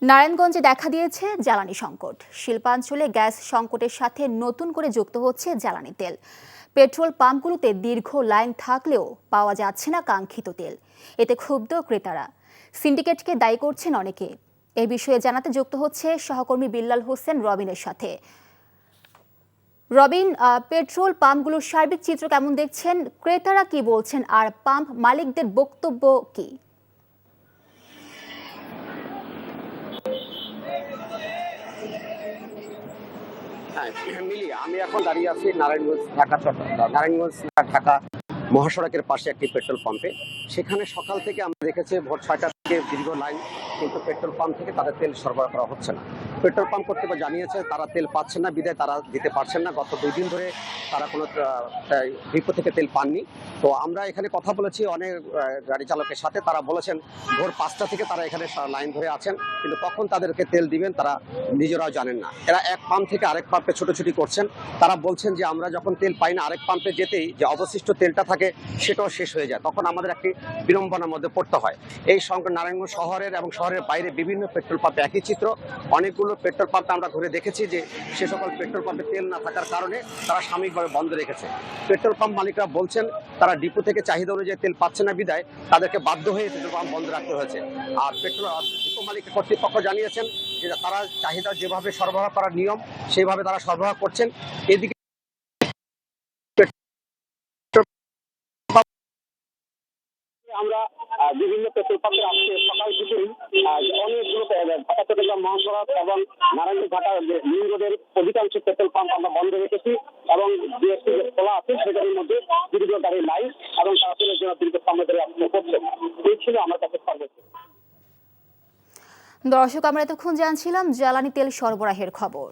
নারায়ণগঞ্জে দেখা দিয়েছে জ্বালানি সংকট। শিল্পাঞ্চলে গ্যাস সংকটের সাথে নতুন করে যুক্ত হচ্ছে জ্বালানি তেল। পেট্রোল পাম্পগুলোতে দীর্ঘ লাইন থাকলেও পাওয়া যাচ্ছে না কাঙ্ক্ষিত তেল। এতে ক্ষুব্ধ ক্রেতারা। সিন্ডিকেটকে দায়ী করছেন অনেকে। এ বিষয়ে জানাতে যুক্ত হচ্ছে সহকর্মী বিল্লাল হোসেন রবিনের সাথে। রবিন, পেট্রোল পাম্পগুলোর সার্বিক চিত্র কেমন দেখছেন? ক্রেতারা কি বলছেন আর পাম্প মালিকদের বক্তব্য কি? হ্যাঁ, মিলি আমি এখন দাঁড়িয়ে আছি নারায়ণগঞ্জ ঢাকা মহাসড়কের পাশে একটি পেট্রোল পাম্পে। সেখানে সকাল থেকে আমরা দেখেছি ভোর 6টা থেকে দীর্ঘ লাইন, কিন্তু পেট্রোল পাম্প থেকে তাদের তেল সরবরাহ করা হচ্ছে না। পেট্রোল পাম্প কর্তৃপক্ষ জানিয়েছে তারা তেল পাচ্ছেন না, বিদায় তারা দিতে পারছেন না। গত 2 দিন ধরে তারা কোনো ডিপো থেকে তেল পাননি। তো আমরা এখানে কথা বলেছি অনেক গাড়ি চালকের সাথে, তারা বলেছেন ভোর 5টা থেকে তারা এখানে লাইন ধরে আছেন, কিন্তু কখন তাদেরকে তেল দিবেন তারা নিজেরাও জানেন না। এরা এক পাম্প থেকে আরেক পাম্পে ছোটাছুটি করছেন। তারা বলছেন যে আমরা যখন তেল পাই না, আরেক পাম্পে যেতেই যে অবশিষ্ট তেলটা থাকে সেটাও শেষ হয়ে যায়, তখন আমাদের একটি বিড়ম্বনার মধ্যে পড়তে হয়। এই সংকট নারায়ণগঞ্জ শহরের এবং শহরের বাইরে বিভিন্ন পেট্রোল পাম্পে একই চিত্র। অনেকগুলো পেট্রোল পাম্পে আমরা ঘুরে দেখেছি যে সে সকল পেট্রোল পাম্পে তেল না থাকার কারণে তারা সাময়িকভাবে বন্ধ রেখেছে। পেট্রোল পাম্প মালিকরা বলছেন তারা ডিপো থেকে চাহিদা অনুযায়ী তেল পাচ্ছে না, বিদায় তাদেরকে বাধ্য হয়ে পেট্রোল পাম্প বন্ধ রাখতে হয়েছে। আর ডিপো মালিক কর্তৃপক্ষ জানিয়েছেন যে তারা চাহিদা যেভাবে সরবরাহ করার নিয়ম সেইভাবে তারা সরবরাহ করছেন। এদিকে আমরা বিভিন্ন পেট্রোল পাম্পের আজকে সকাল থেকেই অনেকগুলো ঢাকা চট্টগ্রাম মহাসড়ক এবং নারায়ণগঞ্জ ঢাকা লিং রোডের অধিকাংশ পেট্রোল পাম্প আমরা বন্ধ রেখেছি এবং বিএসপি খোলা আছে সেটার মধ্যে দীর্ঘ গাড়ির লাইন এবং তারা তেলের জন্য দীর্ঘ সময় ধরে অপেক্ষা করছে। এই ছিল আমার কাছে সর্বোচ্চ। দর্শক, আমরা এতক্ষণ জানছিলাম জ্বালানি তেল সরবরাহের খবর।